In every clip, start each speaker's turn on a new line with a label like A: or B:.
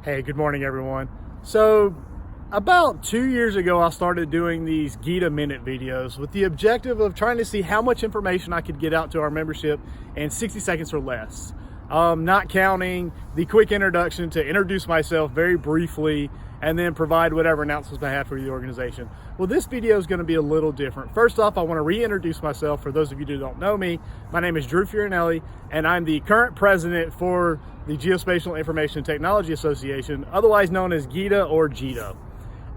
A: Hey, good morning, everyone. So, about 2 years ago, I started doing these GITA Minute videos with the objective of trying to see how much information I could get out to our membership in 60 seconds or less. Not counting the quick introduction to introduce myself very briefly and then provide whatever announcements I have for the organization. Well, this video is going to be a little different. First off, I want to reintroduce myself for those of you who don't know me. My name is Drew Fiorinelli, and I'm the current president for the Geospatial Information Technology Association, otherwise known as GITA or GITA.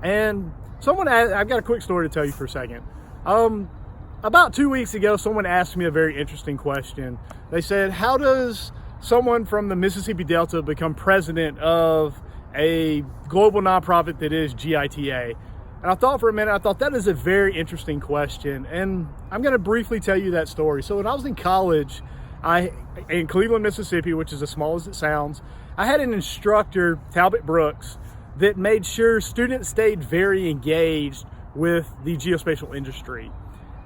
A: And I've got a quick story to tell you for a second. About 2 weeks ago, someone asked me a very interesting question. They said, how does someone from the Mississippi Delta become president of a global nonprofit that is GITA? And I thought for a minute, that is a very interesting question. And I'm going to briefly tell you that story. So when I was in college, in Cleveland, Mississippi, which is as small as it sounds, I had an instructor, Talbot Brooks, that made sure students stayed very engaged with the geospatial industry.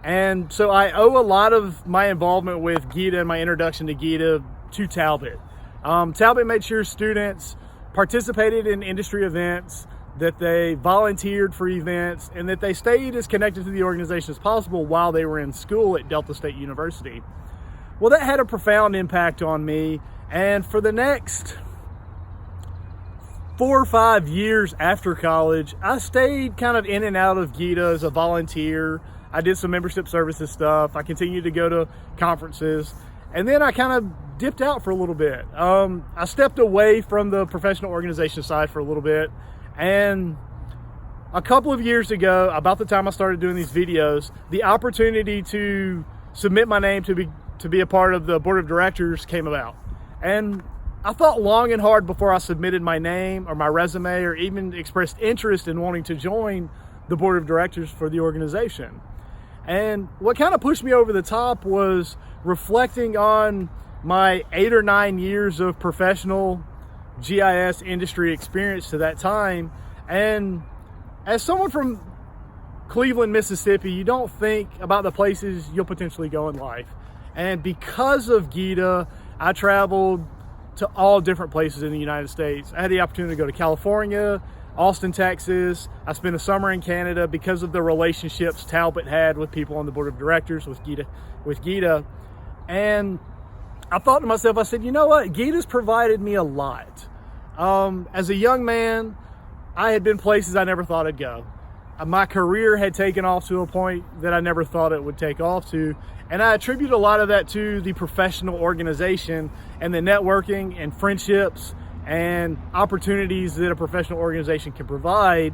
A: And so I owe a lot of my involvement with GITA and my introduction to GITA to Talbot. Talbot made sure students participated in industry events, that they volunteered for events, and that they stayed as connected to the organization as possible while they were in school at Delta State University. Well, that had a profound impact on me, and for the next 4 or 5 years after college, I stayed kind of in and out of GITA as a volunteer. I did some membership services stuff. I continued to go to conferences, and then I kind of dipped out for a little bit. I stepped away from the professional organization side for a little bit, and a couple of years ago, about the time I started doing these videos, the opportunity to submit my name to be a part of the board of directors came about. And I thought long and hard before I submitted my name or my resume or even expressed interest in wanting to join the board of directors for the organization. And what kind of pushed me over the top was reflecting on my 8 or 9 years of professional GIS industry experience to that time. And as someone from Cleveland, Mississippi, you don't think about the places you'll potentially go in life. And because of GITA, I traveled to all different places in the United States. I had the opportunity to go to California, Austin, Texas. I spent a summer in Canada because of the relationships Talbot had with people on the board of directors with GITA. And I thought to myself, I said, you know what? GITA's provided me a lot. As a young man, I had been places I never thought I'd go. My career had taken off to a point that I never thought it would take off to. And I attribute a lot of that to the professional organization and the networking and friendships and opportunities that a professional organization can provide.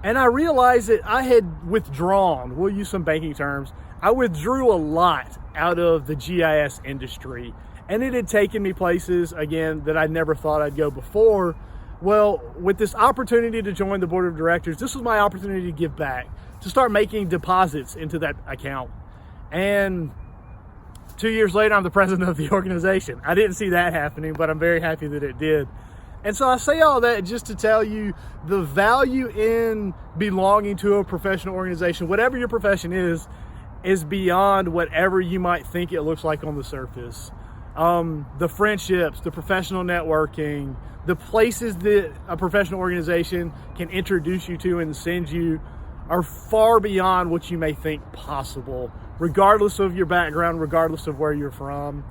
A: And I realized that I had withdrawn, we'll use some banking terms, I withdrew a lot out of the GIS industry. And it had taken me places, again, that I never thought I'd go before. Well, with this opportunity to join the board of directors, this was my opportunity to give back, to start making deposits into that account. And 2 years later, I'm the president of the organization. I didn't see that happening, but I'm very happy that it did. And so I say all that just to tell you the value in belonging to a professional organization, whatever your profession is beyond whatever you might think it looks like on the surface. The friendships, the professional networking, the places that a professional organization can introduce you to and send you are far beyond what you may think possible, regardless of your background, regardless of where you're from.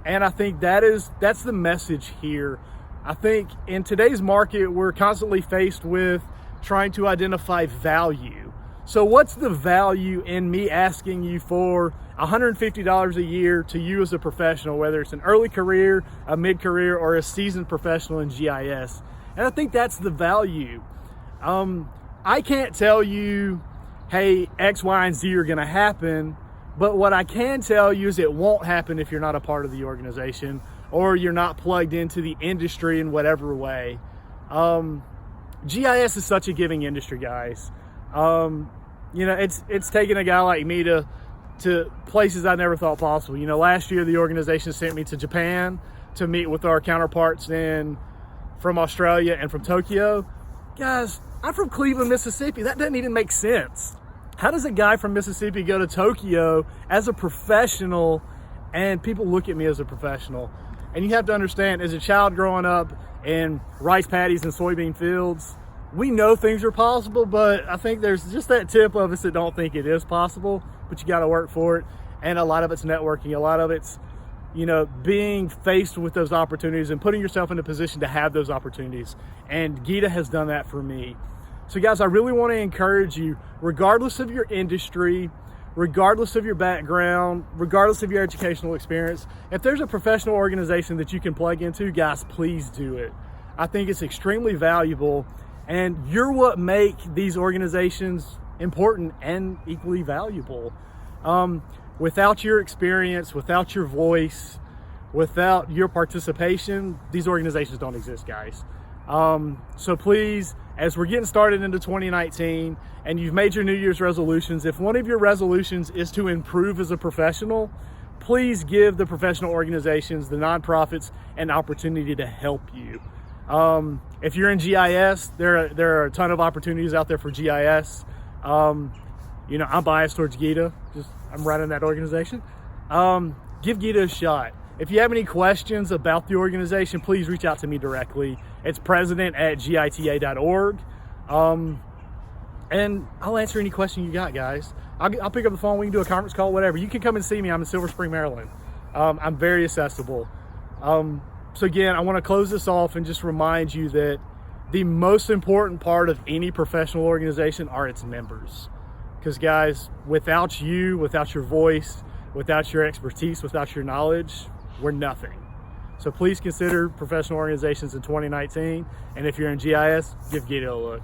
A: And I think that's the message here. I think in today's market, we're constantly faced with trying to identify value. So what's the value in me asking you for $150 a year to you as a professional, whether it's an early career, a mid-career, or a seasoned professional in GIS? And I think that's the value. I can't tell you, hey, X, Y, and Z are gonna happen, but what I can tell you is it won't happen if you're not a part of the organization or you're not plugged into the industry in whatever way. GIS is such a giving industry, guys. You know, it's taken a guy like me to places I never thought possible. You know, last year the organization sent me to Japan to meet with our counterparts from Australia and from Tokyo. Guys, I'm from Cleveland, Mississippi. That doesn't even make sense. How does a guy from Mississippi go to Tokyo as a professional and people look at me as a professional? And you have to understand, as a child growing up in rice paddies and soybean fields, we know things are possible, but I think there's just that tip of us that don't think it is possible, but you got to work for it. And a lot of it's networking. A lot of it's, you know, being faced with those opportunities and putting yourself in a position to have those opportunities. And Gita has done that for me. So guys, I really want to encourage you, regardless of your industry, regardless of your background, regardless of your educational experience, if there's a professional organization that you can plug into, guys, please do it. I think it's extremely valuable, and you're what make these organizations important and equally valuable. Without your experience, without your voice, without your participation, these organizations don't exist, guys. So please, as we're getting started into 2019 and you've made your New Year's resolutions, if one of your resolutions is to improve as a professional, please give the professional organizations, the nonprofits, an opportunity to help you. If you're in GIS, there are a ton of opportunities out there for GIS. You know, I'm biased towards Gita, I'm running that organization. Give Gita a shot. If you have any questions about the organization, please reach out to me directly. It's president@gita.org. And I'll answer any question you got, guys. I'll pick up the phone, we can do a conference call, whatever. You can come and see me, I'm in Silver Spring, Maryland. I'm very accessible. So again, I wanna close this off and just remind you that the most important part of any professional organization are its members. Because guys, without you, without your voice, without your expertise, without your knowledge, we're nothing. So please consider professional organizations in 2019. And if you're in GIS, give Gita a look.